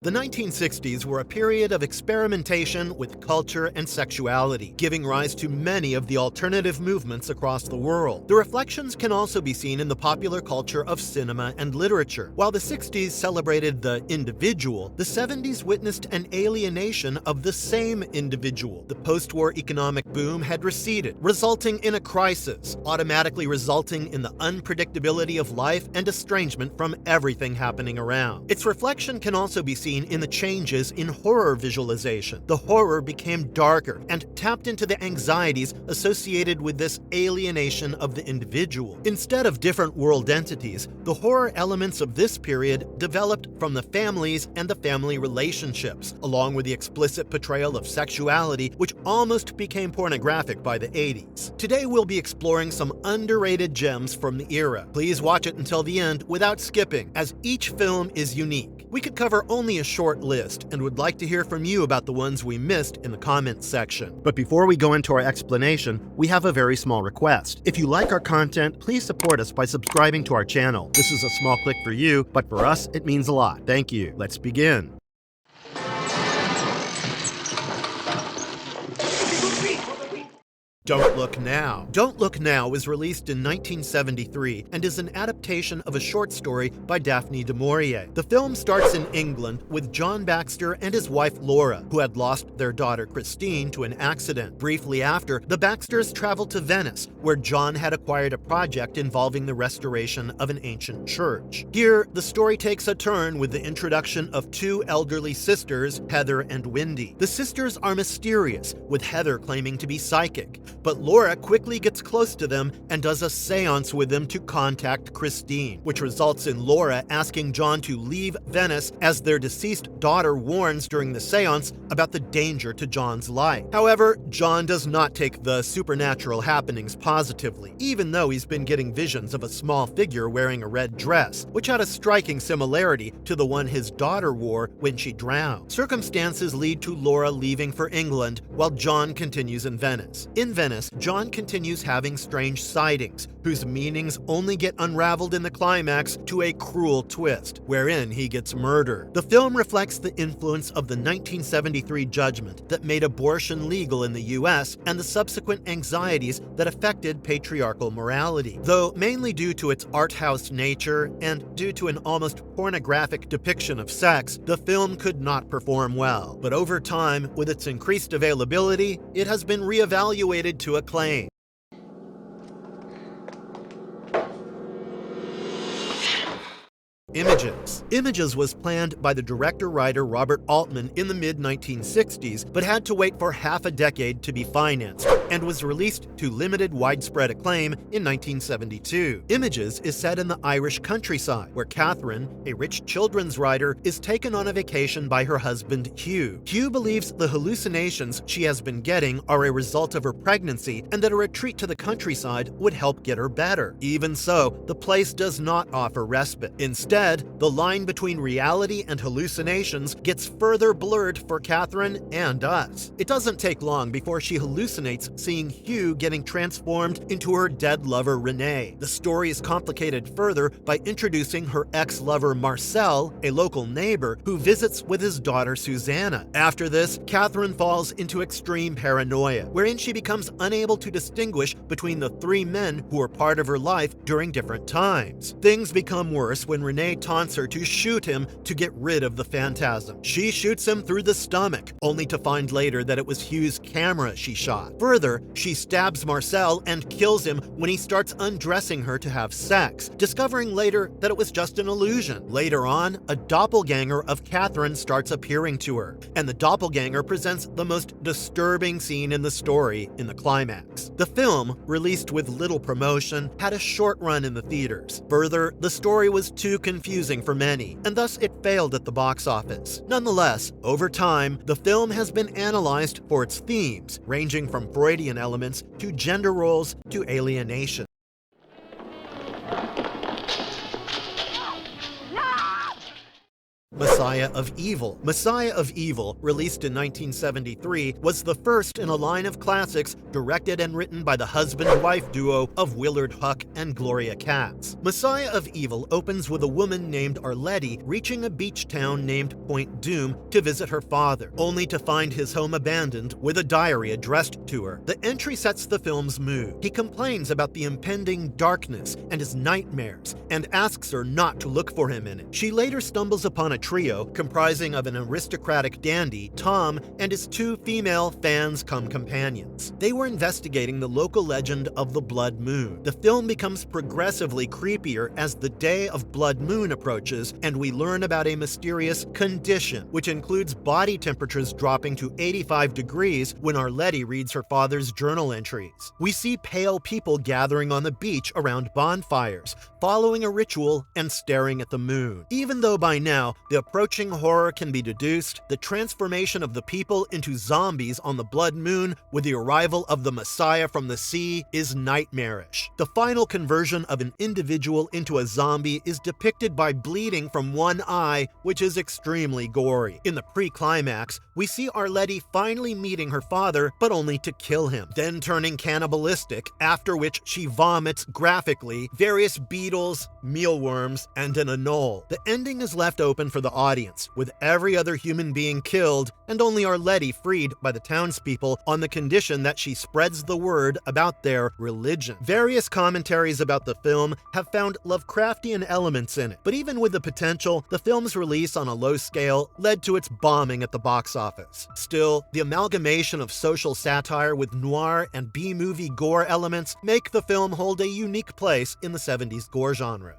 The 1960s were a period of experimentation with culture and sexuality, giving rise to many of the alternative movements across the world. The reflections can also be seen in the popular culture of cinema and literature. While the 60s celebrated the individual, the 70s witnessed an alienation of the same individual. The post-war economic boom had receded, resulting in a crisis, automatically resulting in the unpredictability of life and estrangement from everything happening around. Its reflection can also be seen in the changes in horror visualization. The horror became darker and tapped into the anxieties associated with this alienation of the individual. Instead of different world entities, the horror elements of this period developed from the families and the family relationships, along with the explicit portrayal of sexuality, which almost became pornographic by the 80s. Today we'll be exploring some underrated gems from the era. Please watch it until the end without skipping, as each film is unique. We could cover only a short list and would like to hear from you about the ones we missed in the comments section. But before we go into our explanation, we have a very small request. If you like our content, please support us by subscribing to our channel. This is a small click for you, but for us, it means a lot. Thank you. Let's begin. Don't Look Now. Don't Look Now was released in 1973 and is an adaptation of a short story by Daphne du Maurier. The film starts in England with John Baxter and his wife Laura, who had lost their daughter Christine to an accident. Briefly after, the Baxters traveled to Venice, where John had acquired a project involving the restoration of an ancient church. Here, the story takes a turn with the introduction of two elderly sisters, Heather and Wendy. The sisters are mysterious, with Heather claiming to be psychic. But Laura quickly gets close to them and does a seance with them to contact Christine, which results in Laura asking John to leave Venice as their deceased daughter warns during the seance about the danger to John's life. However, John does not take the supernatural happenings positively, even though he's been getting visions of a small figure wearing a red dress, which had a striking similarity to the one his daughter wore when she drowned. Circumstances lead to Laura leaving for England while John continues in Venice. In Venice, John continues having strange sightings, whose meanings only get unraveled in the climax to a cruel twist, wherein he gets murdered. The film reflects the influence of the 1973 judgment that made abortion legal in the US and the subsequent anxieties that affected patriarchal morality. Though mainly due to its art house nature and due to an almost pornographic depiction of sex, the film could not perform well. But over time, with its increased availability, it has been reevaluated to acclaim. Images. Images was planned by the director-writer Robert Altman in the mid-1960s, but had to wait for half a decade to be financed, and was released to limited widespread acclaim in 1972. Images is set in the Irish countryside, where Catherine, a rich children's writer, is taken on a vacation by her husband Hugh. Hugh believes the hallucinations she has been getting are a result of her pregnancy, and that a retreat to the countryside would help get her better. Even so, the place does not offer respite. Instead, the line between reality and hallucinations gets further blurred for Catherine and us. It doesn't take long before she hallucinates seeing Hugh getting transformed into her dead lover Renee. The story is complicated further by introducing her ex-lover Marcel, a local neighbor, who visits with his daughter Susanna. After this, Catherine falls into extreme paranoia, wherein she becomes unable to distinguish between the three men who are part of her life during different times. Things become worse when Renee taunts her to shoot him to get rid of the phantasm. She shoots him through the stomach, only to find later that it was Hugh's camera she shot. Further, she stabs Marcel and kills him when he starts undressing her to have sex, discovering later that it was just an illusion. Later on, a doppelganger of Catherine starts appearing to her, and the doppelganger presents the most disturbing scene in the story in the climax. The film, released with little promotion, had a short run in the theaters. Further, the story was too confusing for many, and thus it failed at the box office. Nonetheless, over time, the film has been analyzed for its themes, ranging from Freudian elements to gender roles to alienation. Messiah of Evil. Messiah of Evil, released in 1973, was the first in a line of classics directed and written by the husband-wife duo of Willard Huck and Gloria Katz. Messiah of Evil opens with a woman named Arletty reaching a beach town named Point Doom to visit her father, only to find his home abandoned with a diary addressed to her. The entry sets the film's mood. He complains about the impending darkness and his nightmares, and asks her not to look for him in it. She later stumbles upon a trio comprising of an aristocratic dandy, Tom, and his two female fans-cum-companions. They were investigating the local legend of the Blood Moon. The film becomes progressively creepier as the day of Blood Moon approaches, and we learn about a mysterious condition, which includes body temperatures dropping to 85 degrees when Arletty reads her father's journal entries. We see pale people gathering on the beach around bonfires, following a ritual and staring at the moon. Even though by now the approaching horror can be deduced, the transformation of the people into zombies on the Blood Moon with the arrival of the Messiah from the sea is nightmarish. The final conversion of an individual into a zombie is depicted by bleeding from one eye, which is extremely gory. In the pre-climax, we see Arletty finally meeting her father, but only to kill him, then turning cannibalistic, after which she vomits graphically various beetles, mealworms, and an anole. The ending is left open for the audience, with every other human being killed and only Arletty freed by the townspeople on the condition that she spreads the word about their religion. Various commentaries about the film have found Lovecraftian elements in it, but even with the potential, the film's release on a low scale led to its bombing at the box office. Still, the amalgamation of social satire with noir and B-movie gore elements make the film hold a unique place in the 70s gore genre.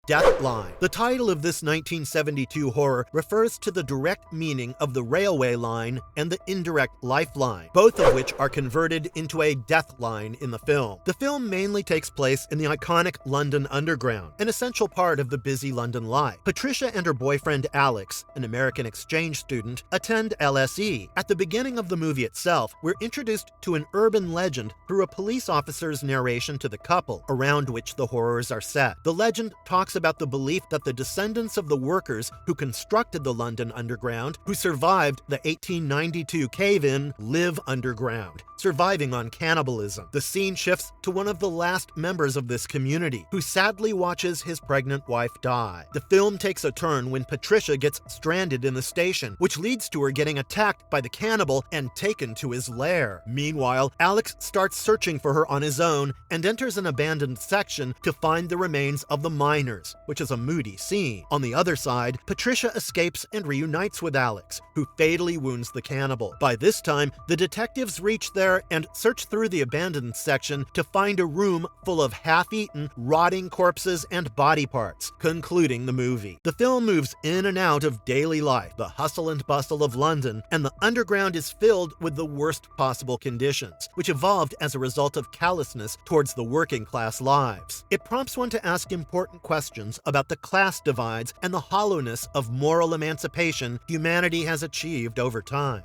Death Line. The title of this 1972 horror refers to the direct meaning of the railway line and the indirect lifeline, both of which are converted into a death line in the film. The film mainly takes place in the iconic London Underground, an essential part of the busy London life. Patricia and her boyfriend Alex, an American exchange student, attend LSE. At the beginning of the movie itself, we're introduced to an urban legend through a police officer's narration to the couple, around which the horrors are set. The legend talks about the belief that the descendants of the workers who constructed the London Underground, who survived the 1892 cave-in, live underground, surviving on cannibalism. The scene shifts to one of the last members of this community, who sadly watches his pregnant wife die. The film takes a turn when Patricia gets stranded in the station, which leads to her getting attacked by the cannibal and taken to his lair. Meanwhile, Alex starts searching for her on his own and enters an abandoned section to find the remains of the miners, which is a moody scene. On the other side, Patricia escapes and reunites with Alex, who fatally wounds the cannibal. By this time, the detectives reach there and search through the abandoned section to find a room full of half-eaten, rotting corpses and body parts, concluding the movie. The film moves in and out of daily life, the hustle and bustle of London, and the underground is filled with the worst possible conditions, which evolved as a result of callousness towards the working class lives. It prompts one to ask important questions about the class divides and the hollowness of moral emancipation humanity has achieved over time.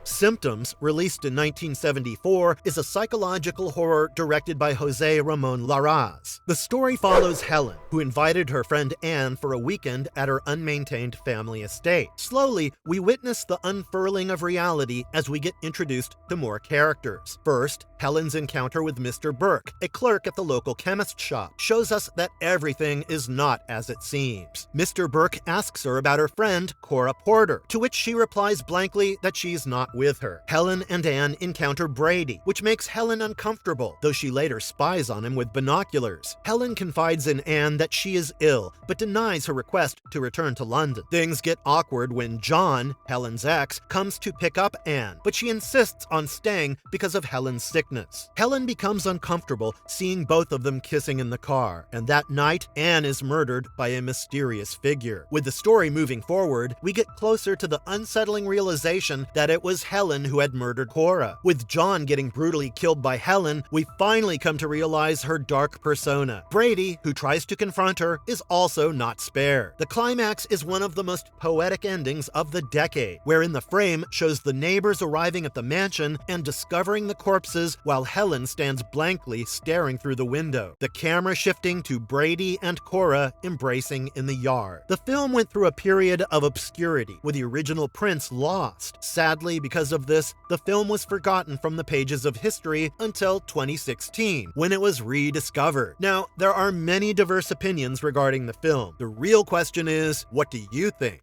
Symptoms, released in 1974, is a psychological horror directed by Jose Ramon Larraz. The story follows Helen, who invited her friend Anne for a weekend at her unmaintained family estate. Slowly, we witness the unfurling of reality as we get introduced to more characters. First, Helen's encounter with Mr. Burke, a clerk at the local chemist shop, shows us that everything is not as it seems. Mr. Burke asks her about her friend, Cora Porter, to which she replies blankly that she's not with her. Helen and Anne encounter Brady, which makes Helen uncomfortable, though she later spies on him with binoculars. Helen confides in Anne that she is ill, but denies her request to return to London. Things get awkward when John, Helen's ex, comes to pick up Anne, but she insists on staying because of Helen's sickness. Helen becomes uncomfortable seeing both of them kissing in the car, and that night, Anne is murdered by a mysterious figure. With the story moving forward, we get closer to the unsettling realization realization that it was Helen who had murdered Cora. With John getting brutally killed by Helen, we finally come to realize her dark persona. Brady, who tries to confront her, is also not spared. The climax is one of the most poetic endings of the decade, wherein the frame shows the neighbors arriving at the mansion and discovering the corpses while Helen stands blankly staring through the window. The camera shifting to Brady and Cora embracing in the yard. The film went through a period of obscurity, with the original prints lost. Sadly, because of this, the film was forgotten from the pages of history until 2016, when it was rediscovered. Now, there are many diverse opinions regarding the film. The real question is, what do you think?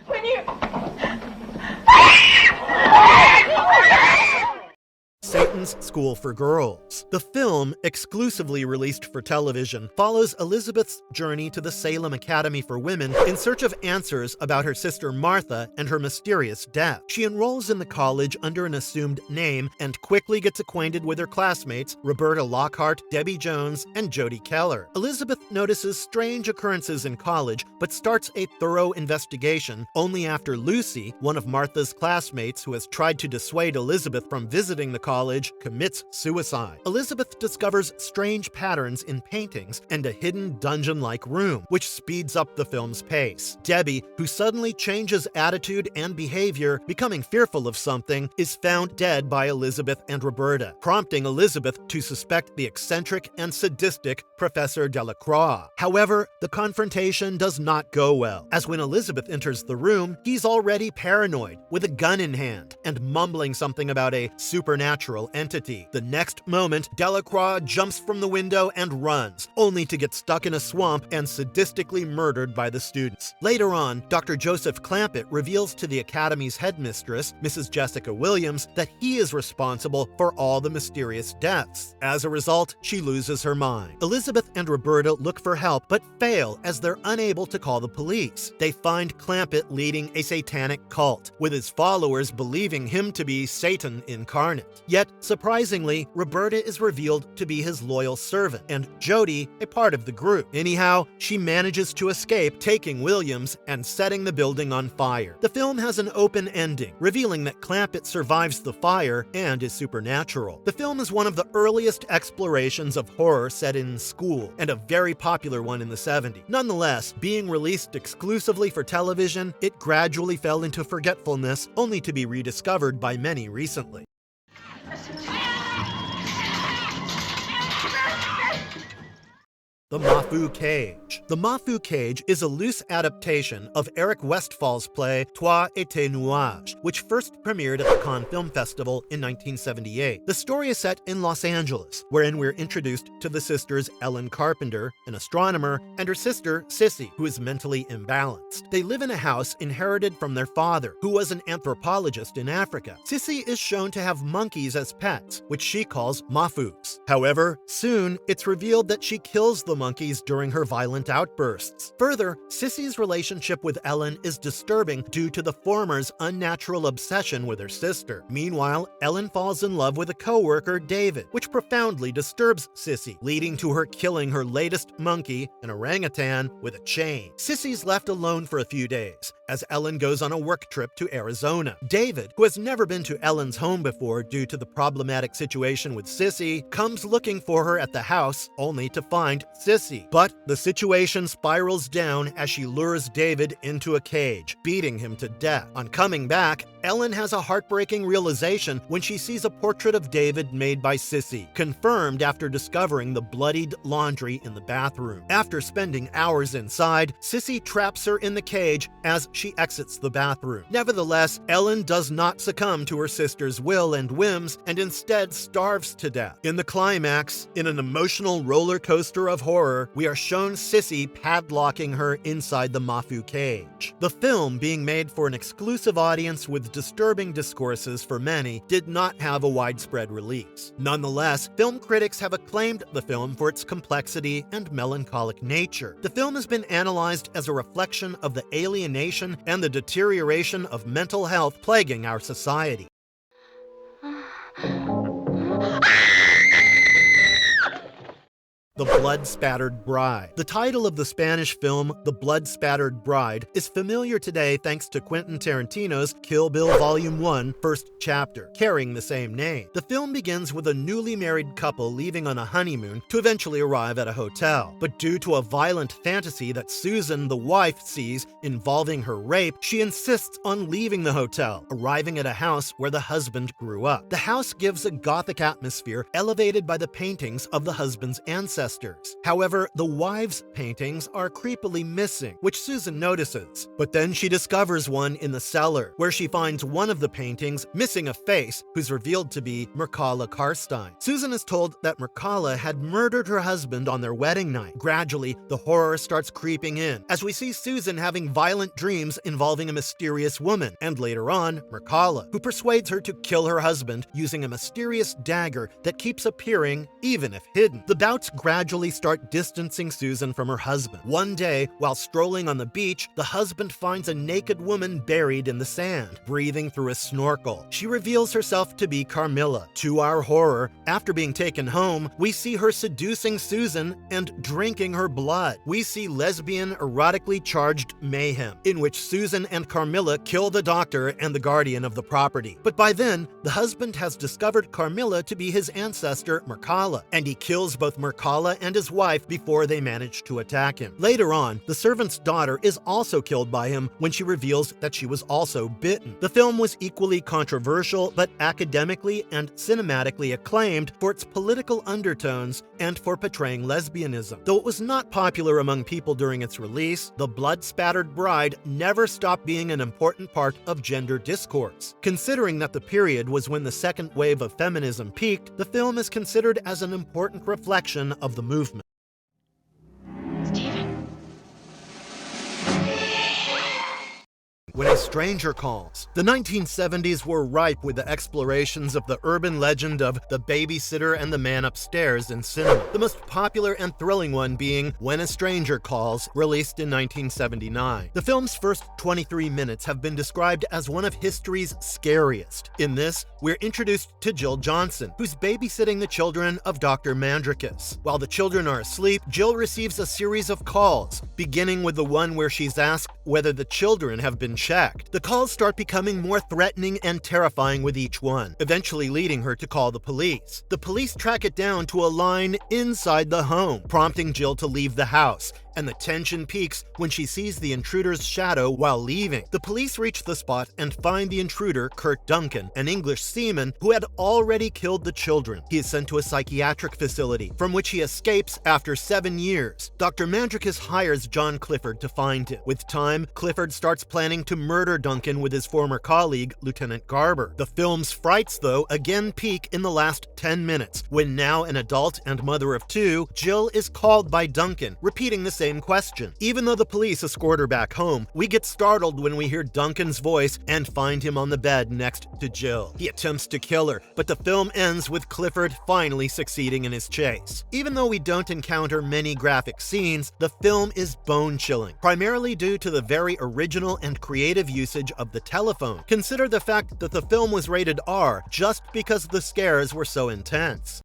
When you... Satan's School for Girls. The film, exclusively released for television, follows Elizabeth's journey to the Salem Academy for Women in search of answers about her sister Martha and her mysterious death. She enrolls in the college under an assumed name and quickly gets acquainted with her classmates Roberta Lockhart, Debbie Jones, and Jodie Keller. Elizabeth notices strange occurrences in college, but starts a thorough investigation only after Lucy, one of Martha's classmates who has tried to dissuade Elizabeth from visiting the college, commits suicide. Elizabeth discovers strange patterns in paintings and a hidden dungeon-like room, which speeds up the film's pace. Debbie, who suddenly changes attitude and behavior, becoming fearful of something, is found dead by Elizabeth and Roberta, prompting Elizabeth to suspect the eccentric and sadistic Professor Delacroix. However, the confrontation does not go well, as when Elizabeth enters the room, he's already paranoid, with a gun in hand, and mumbling something about a supernatural entity. The next moment, Delacroix jumps from the window and runs, only to get stuck in a swamp and sadistically murdered by the students. Later on, Dr. Joseph Clampett reveals to the Academy's headmistress, Mrs. Jessica Williams, that he is responsible for all the mysterious deaths. As a result, she loses her mind. Elizabeth and Roberta look for help, but fail as they're unable to call the police. They find Clampett leading a satanic cult, with his followers believing him to be Satan incarnate. Yet, surprisingly, Roberta is revealed to be his loyal servant, and Jodie a part of the group. Anyhow, she manages to escape, taking Williams and setting the building on fire. The film has an open ending, revealing that Clampett survives the fire and is supernatural. The film is one of the earliest explorations of horror set in school, and a very popular one in the 70s. Nonetheless, being released exclusively for television, it gradually fell into forgetfulness, only to be rediscovered by many recently. The Mafu Cage. The Mafu Cage is a loose adaptation of Eric Westfall's play Toi et tes nuages, which first premiered at the Cannes Film Festival in 1978. The story is set in Los Angeles, wherein we're introduced to the sisters Ellen Carpenter, an astronomer, and her sister Sissy, who is mentally imbalanced. They live in a house inherited from their father, who was an anthropologist in Africa. Sissy is shown to have monkeys as pets, which she calls mafus. However, soon it's revealed that she kills the monkeys during her violent outbursts. Further, Sissy's relationship with Ellen is disturbing due to the former's unnatural obsession with her sister. Meanwhile, Ellen falls in love with a co-worker, David, which profoundly disturbs Sissy, leading to her killing her latest monkey, an orangutan, with a chain. Sissy's left alone for a few days, as Ellen goes on a work trip to Arizona. David, who has never been to Ellen's home before due to the problematic situation with Sissy, comes looking for her at the house, only to find Sissy. But the situation spirals down as she lures David into a cage, beating him to death. On coming back, Ellen has a heartbreaking realization when she sees a portrait of David made by Sissy, confirmed after discovering the bloodied laundry in the bathroom. After spending hours inside, Sissy traps her in the cage as she exits the bathroom. Nevertheless, Ellen does not succumb to her sister's will and whims and instead starves to death. In the climax, in an emotional roller coaster of horror, we are shown Sissy padlocking her inside the Mafu Cage. The film, being made for an exclusive audience with disturbing discourses for many, did not have a widespread release. Nonetheless, film critics have acclaimed the film for its complexity and melancholic nature. The film has been analyzed as a reflection of the alienation and the deterioration of mental health plaguing our society. The Bloodsplattered Bride. The title of the Spanish film, The Bloodsplattered Bride, is familiar today thanks to Quentin Tarantino's Kill Bill Volume 1, first chapter, carrying the same name. The film begins with a newly married couple leaving on a honeymoon to eventually arrive at a hotel. But due to a violent fantasy that Susan, the wife, sees involving her rape, she insists on leaving the hotel, arriving at a house where the husband grew up. The house gives a gothic atmosphere elevated by the paintings of the husband's ancestors. However, the wife's paintings are creepily missing, which Susan notices. But then she discovers one in the cellar, where she finds one of the paintings missing a face who's revealed to be Mircalla Karstein. Susan is told that Mircalla had murdered her husband on their wedding night. Gradually, the horror starts creeping in, as we see Susan having violent dreams involving a mysterious woman, and later on, Mircalla, who persuades her to kill her husband using a mysterious dagger that keeps appearing even if hidden. The bouts gradually start distancing Susan from her husband. One day, while strolling on the beach, the husband finds a naked woman buried in the sand, breathing through a snorkel. She reveals herself to be Carmilla. To our horror, after being taken home, we see her seducing Susan and drinking her blood. We see lesbian, erotically charged mayhem, in which Susan and Carmilla kill the doctor and the guardian of the property. But by then, the husband has discovered Carmilla to be his ancestor, Mircalla, and he kills both Mircalla and his wife before they manage to attack him. Later on, the servant's daughter is also killed by him when she reveals that she was also bitten. The film was equally controversial, but academically and cinematically acclaimed for its political undertones and for portraying lesbianism. Though it was not popular among people during its release, The Bloodsplattered Bride never stopped being an important part of gender discourse. Considering that the period was when the second wave of feminism peaked, the film is considered as an important reflection of the movement. When a Stranger Calls. The 1970s were ripe with the explorations of the urban legend of the babysitter and the man upstairs in cinema. The most popular and thrilling one being When a Stranger Calls, released in 1979. The film's first 23 minutes have been described as one of history's scariest. In this, we're introduced to Jill Johnson, who's babysitting the children of Dr. Mandrakis. While the children are asleep, Jill receives a series of calls, beginning with the one where she's asked whether the children have been checked. The calls start becoming more threatening and terrifying with each one, eventually leading her to call the police. The police track it down to a line inside the home, prompting Jill to leave the house, and the tension peaks when she sees the intruder's shadow while leaving. The police reach the spot and find the intruder, Kurt Duncan, an English seaman who had already killed the children. He is sent to a psychiatric facility, from which he escapes after 7 years. Dr. Mandrakis hires John Clifford to find him. With time, Clifford starts planning to murder Duncan with his former colleague, Lieutenant Garber. The film's frights, though, again peak in the last 10 minutes, when now an adult and mother of 2, Jill is called by Duncan, repeating the same question. Even though the police escort her back home, we get startled when we hear Duncan's voice and find him on the bed next to Jill. He attempts to kill her, but the film ends with Clifford finally succeeding in his chase. Even though we don't encounter many graphic scenes, the film is bone-chilling, primarily due to the very original and creative usage of the telephone. Consider the fact that the film was rated R just because the scares were so intense.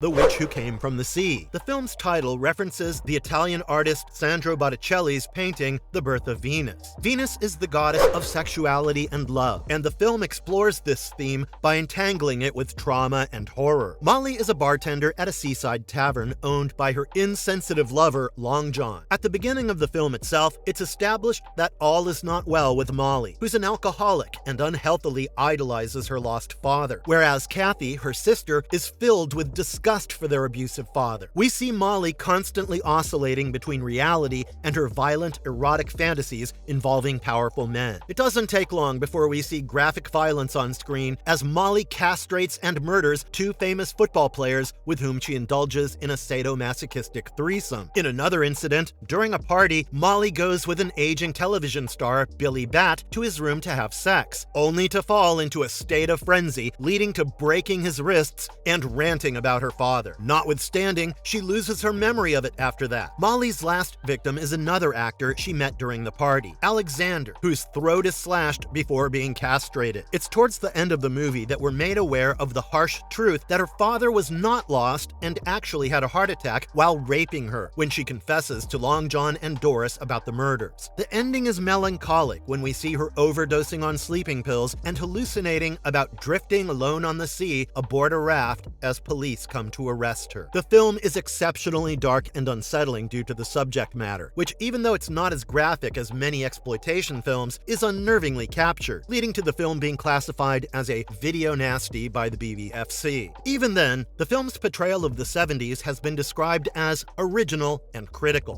The Witch Who Came from the Sea. The film's title references the Italian artist Sandro Botticelli's painting, The Birth of Venus. Venus is the goddess of sexuality and love, and the film explores this theme by entangling it with trauma and horror. Molly is a bartender at a seaside tavern owned by her insensitive lover, Long John. At the beginning of the film itself, it's established that all is not well with Molly, who's an alcoholic and unhealthily idolizes her lost father, whereas Kathy, her sister, is filled with disgust for their abusive father. We see Molly constantly oscillating between reality and her violent, erotic fantasies involving powerful men. It doesn't take long before we see graphic violence on screen as Molly castrates and murders 2 famous football players with whom she indulges in a sadomasochistic threesome. In another incident, during a party, Molly goes with an aging television star, Billy Bat, to his room to have sex, only to fall into a state of frenzy, leading to breaking his wrists and ranting about her father. Notwithstanding, she loses her memory of it after that. Molly's last victim is another actor she met during the party, Alexander, whose throat is slashed before being castrated. It's towards the end of the movie that we're made aware of the harsh truth that her father was not lost and actually had a heart attack while raping her when she confesses to Long John and Doris about the murders. The ending is melancholic when we see her overdosing on sleeping pills and hallucinating about drifting alone on the sea aboard a raft as police come to arrest her. The film is exceptionally dark and unsettling due to the subject matter, which, even though it's not as graphic as many exploitation films, is unnervingly captured, leading to the film being classified as a video nasty by the BBFC. Even then, the film's portrayal of the 70s has been described as original and critical.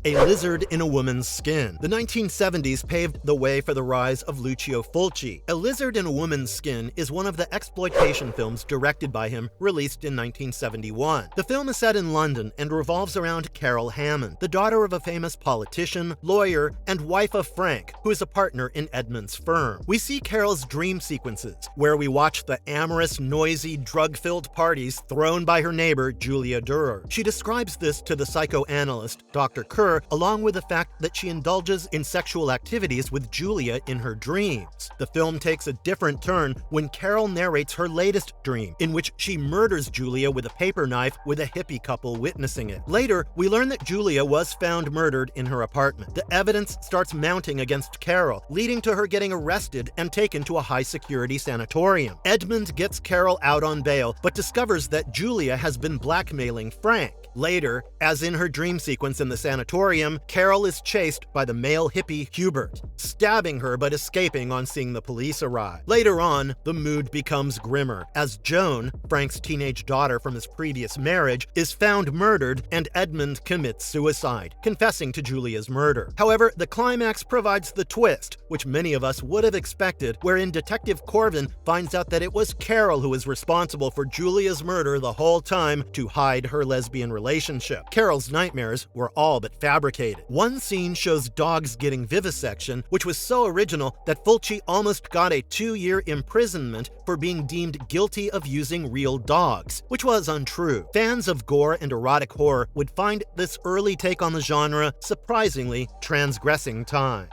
A Lizard in a Woman's Skin. The 1970s paved the way for the rise of Lucio Fulci. A Lizard in a Woman's Skin is one of the exploitation films directed by him, released in 1971. The film is set in London and revolves around Carol Hammond, the daughter of a famous politician, lawyer, and wife of Frank, who is a partner in Edmund's firm. We see Carol's dream sequences, where we watch the amorous, noisy, drug-filled parties thrown by her neighbor, Julia Durer. She describes this to the psychoanalyst, Dr. Kerr, along with the fact that she indulges in sexual activities with Julia in her dreams. The film takes a different turn when Carol narrates her latest dream, in which she murders Julia with a paper knife with a hippie couple witnessing it. Later, we learn that Julia was found murdered in her apartment. The evidence starts mounting against Carol, leading to her getting arrested and taken to a high-security sanatorium. Edmund gets Carol out on bail, but discovers that Julia has been blackmailing Frank. Later, as in her dream sequence in the sanatorium, Carol is chased by the male hippie Hubert, stabbing her but escaping on seeing the police arrive. Later on, the mood becomes grimmer, as Joan, Frank's teenage daughter from his previous marriage, is found murdered and Edmund commits suicide, confessing to Julia's murder. However, the climax provides the twist, which many of us would have expected, wherein Detective Corvin finds out that it was Carol who was responsible for Julia's murder the whole time to hide her lesbian relationship. Carol's nightmares were all but fabricated. One scene shows dogs getting vivisection, which was so original that Fulci almost got a 2-year imprisonment for being deemed guilty of using real dogs, which was untrue. Fans of gore and erotic horror would find this early take on the genre surprisingly transgressing time.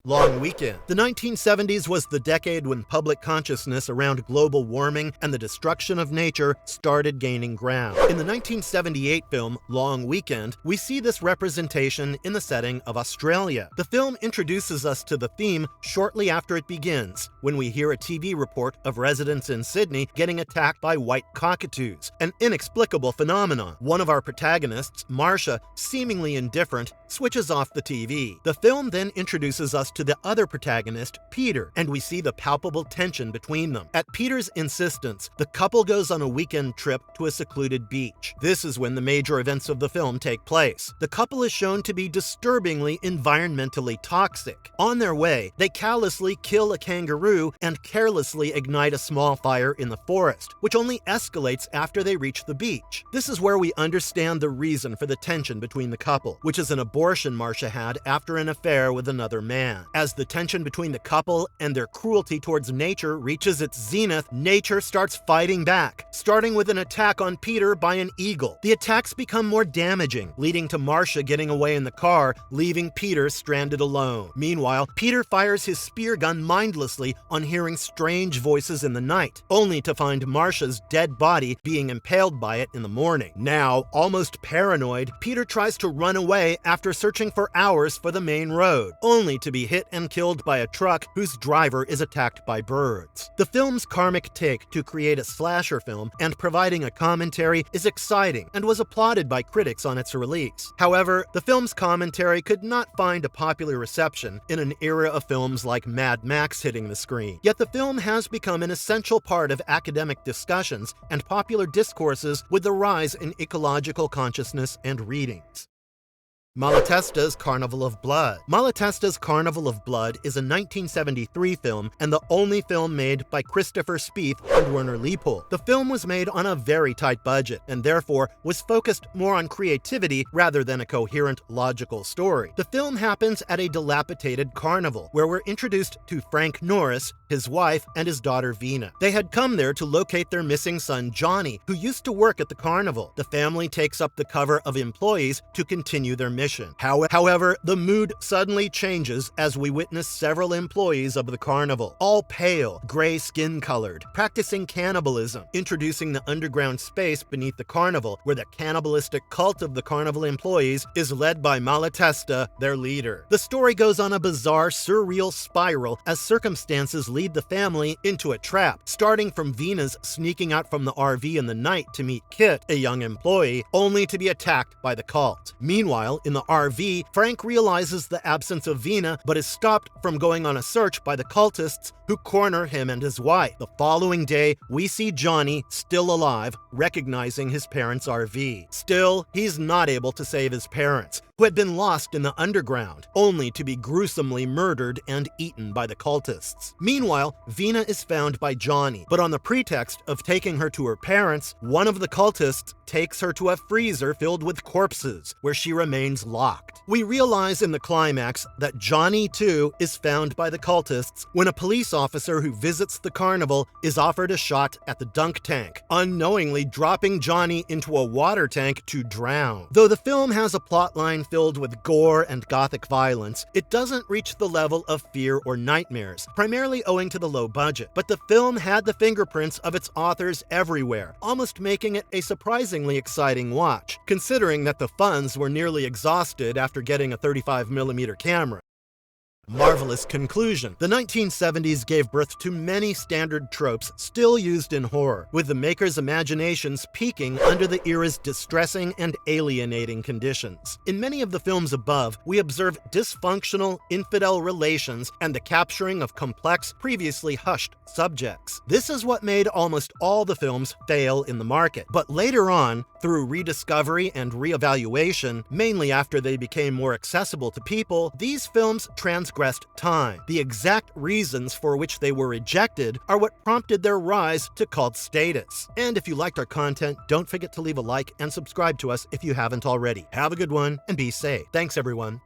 Long Weekend. The 1970s was the decade when public consciousness around global warming and the destruction of nature started gaining ground. In the 1978 film Long Weekend, we see this representation in the setting of Australia. The film introduces us to the theme shortly after it begins, when we hear a TV report of residents in Sydney getting attacked by white cockatoos, an inexplicable phenomenon. One of our protagonists, Marcia, seemingly indifferent, switches off the TV. The film then introduces us to the other protagonist, Peter, and we see the palpable tension between them. At Peter's insistence, the couple goes on a weekend trip to a secluded beach. This is when the major events of the film take place. The couple is shown to be disturbingly environmentally toxic. On their way, they callously kill a kangaroo and carelessly ignite a small fire in the forest, which only escalates after they reach the beach. This is where we understand the reason for the tension between the couple, which is an abortion Marcia had after an affair with another man. As the tension between the couple and their cruelty towards nature reaches its zenith, nature starts fighting back, starting with an attack on Peter by an eagle. The attacks become more damaging, leading to Marcia getting away in the car, leaving Peter stranded alone. Meanwhile, Peter fires his spear gun mindlessly on hearing strange voices in the night, only to find Marcia's dead body being impaled by it in the morning. Now, almost paranoid, Peter tries to run away after searching for hours for the main road, only to be hit and killed by a truck whose driver is attacked by birds. The film's karmic take to create a slasher film and providing a commentary is exciting and was applauded by critics on its release. However, the film's commentary could not find a popular reception in an era of films like Mad Max hitting the screen. Yet the film has become an essential part of academic discussions and popular discourses with the rise in ecological consciousness and readings. Malatesta's Carnival of Blood. Malatesta's Carnival of Blood is a 1973 film and the only film made by Christopher Spieth and Werner Leipold. The film was made on a very tight budget and therefore was focused more on creativity rather than a coherent, logical story. The film happens at a dilapidated carnival where we're introduced to Frank Norris, his wife, and his daughter Vina. They had come there to locate their missing son Johnny, who used to work at the carnival. The family takes up the cover of employees to continue their mission. However, the mood suddenly changes as we witness several employees of the carnival, all pale, gray skin-colored, practicing cannibalism, introducing the underground space beneath the carnival where the cannibalistic cult of the carnival employees is led by Malatesta, their leader. The story goes on a bizarre, surreal spiral as circumstances lead the family into a trap, starting from Vina's sneaking out from the RV in the night to meet Kit, a young employee, only to be attacked by the cult. Meanwhile, in the RV, Frank realizes the absence of Vina but is stopped from going on a search by the cultists who corner him and his wife. The following day, we see Johnny, still alive, recognizing his parents' RV. Still, he's not able to save his parents, who had been lost in the underground, only to be gruesomely murdered and eaten by the cultists. Meanwhile, Vina is found by Johnny, but on the pretext of taking her to her parents, one of the cultists takes her to a freezer filled with corpses, where she remains locked. We realize in the climax that Johnny, too, is found by the cultists when a police officer who visits the carnival is offered a shot at the dunk tank, unknowingly dropping Johnny into a water tank to drown. Though the film has a plotline filled with gore and gothic violence, it doesn't reach the level of fear or nightmares, primarily owing to the low budget. But the film had the fingerprints of its authors everywhere, almost making it a surprisingly exciting watch, considering that the funds were nearly exhausted after getting a 35mm camera. Marvelous conclusion. The 1970s gave birth to many standard tropes still used in horror, with the makers' imaginations peaking under the era's distressing and alienating conditions. In many of the films above, we observe dysfunctional, infidel relations and the capturing of complex, previously hushed subjects. This is what made almost all the films fail in the market. But later on, through rediscovery and reevaluation, mainly after they became more accessible to people, these films transgressed time. The exact reasons for which they were rejected are what prompted their rise to cult status. And if you liked our content, don't forget to leave a like and subscribe to us if you haven't already. Have a good one and be safe. Thanks, everyone.